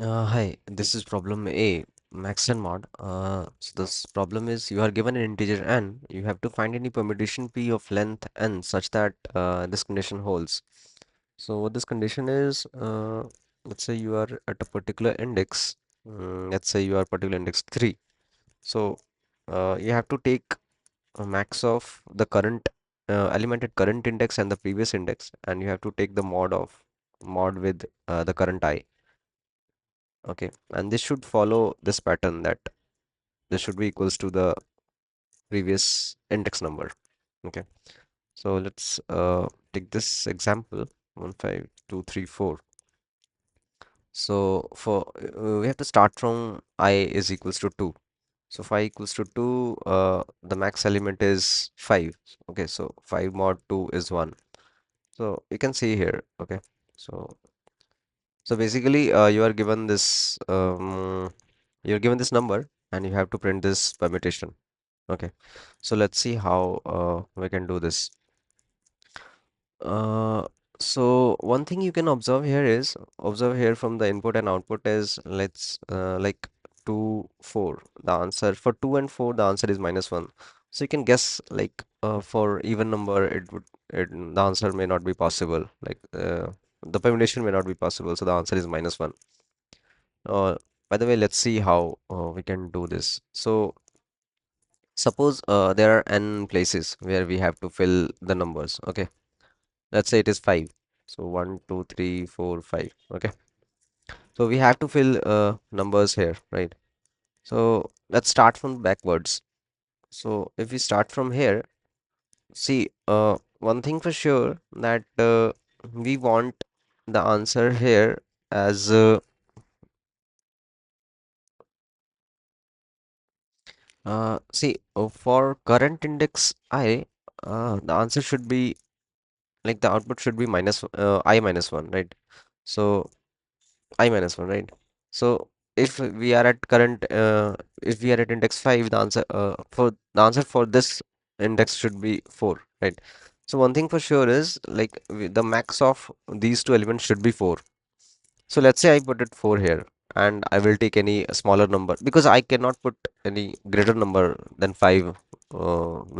Hi, this is problem A, max and mod. So this problem is you are given an integer n. You have to find any permutation p of length n such that this condition holds. So what this condition is, let's say you are at a particular index. Let's say you are particular index 3. So you have to take a max of the current element at current index and the previous index, and you have to take the mod with the current I. Okay, and this should follow this pattern that this should be equals to the previous index number. Okay, so let's take this example 15234. So for we have to start from I is equals to 2. So if I equals to 2, the max element is 5. Okay, so 5 mod 2 is 1. So you can see here. Okay, so basically you are given this you're given this number and you have to print this permutation. Okay, so let's see how we can do this. Uh, so one thing you can observe here from the input and output is like 2, 4. The answer for 2 and 4, the answer is -1. So you can guess like for even number, the answer may not be possible. Like the permutation may not be possible. So the answer is -1. Uh, by the way, let's see how we can do this. So suppose there are n places where we have to fill the numbers. Okay, let's say it is 5. So 1, 2, 3, 4, 5. Okay, so we have to fill numbers here, right? So let's start from backwards. So if we start from here, see, one thing for sure that we want the answer here as see for current index I, the answer should be like the output should be I minus 1, right? So I minus 1, right? So if we are at current if we are at index 5, the answer for this index should be 4, right? So one thing for sure is like the max of these two elements should be 4. So let's say I put it 4 here, and I will take any smaller number because I cannot put any greater number than 5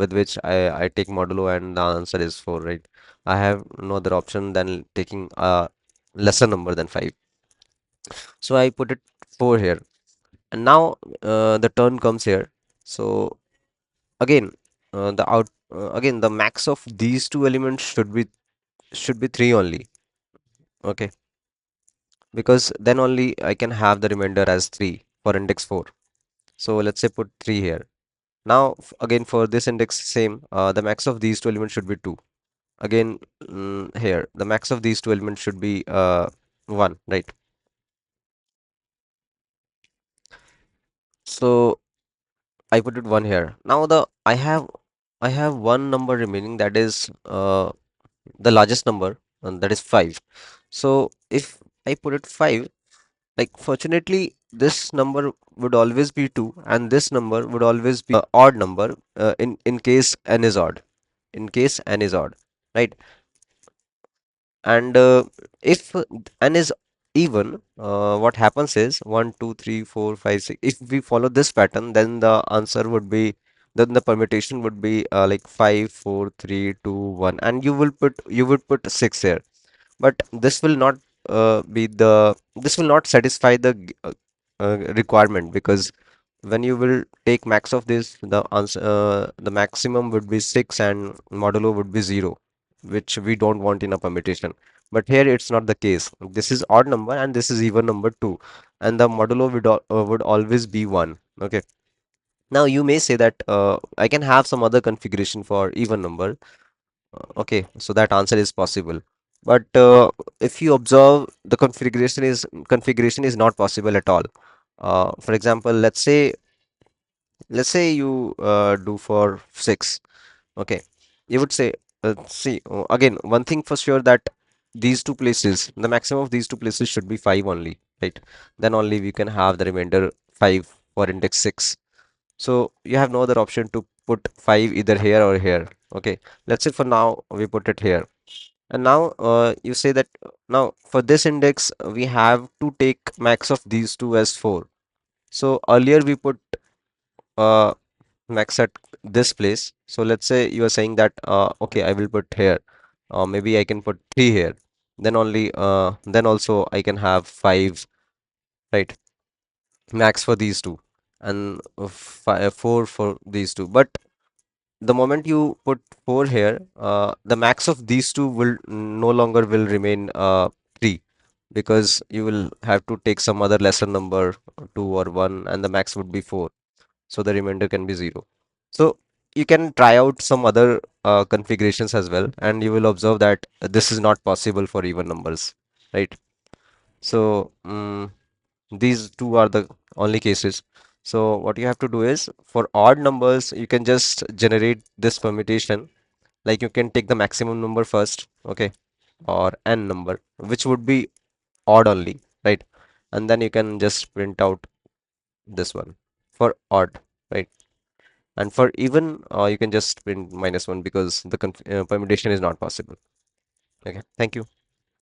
with which I take modulo and the answer is 4, right? I have no other option than taking a lesser number than 5. So I put it 4 here. And now the turn comes here. So again, again the max of these two elements should be 3 only. Okay, because then only I can have the remainder as 3 for index 4. So let's say put 3 here. Now again for this index same, the max of these two elements should be 2. Again here the max of these two elements should be 1, right? So I put it 1 here. Now I have one number remaining, that is the largest number, and that is 5. So if I put it 5, like fortunately this number would always be 2 and this number would always be odd number in case n is odd. In case n is odd, right? And if n is even, what happens is 1, 2, 3, 4, 5, 6. If we follow this pattern, then the answer would be, then the permutation would be like 5, 4, 3, 2, 1, and you would put 6 here. But this will not satisfy the requirement, because when you will take max of this, the maximum would be 6 and modulo would be 0, which we don't want in a permutation. But here it's not the case. This is odd number and this is even number too, and the modulo would always be 1. Okay. Now you may say that I can have some other configuration for even number. Okay, so that answer is possible. But if you observe, the configuration is not possible at all. For example, let's say you do for 6. Okay, you would say, see, again, one thing for sure, that the maximum of these two places should be 5 only, right? Then only we can have the remainder 5 for index 6. So you have no other option to put 5 either here or here. Okay, let's say for now we put it here. And now you say that now for this index we have to take max of these two as 4. So earlier we put uh, max at this place. So let's say you are saying that okay, I will put here. Maybe I can put 3 here. Then only then also I can have 5, right? Max for these two, and 4 for these two. But the moment you put 4 here, the max of these two will no longer will remain 3, because you will have to take some other lesser number, 2 or 1, and the max would be 4. So the remainder can be 0. So you can try out some other configurations as well, and you will observe that this is not possible for even numbers, right? So these two are the only cases. So what you have to do is, for odd numbers you can just generate this permutation. Like, you can take the maximum number first, okay, or n number, which would be odd only, right? And then you can just print out this one for odd, right? And for even, you can just print -1, because the permutation is not possible. Okay, thank you.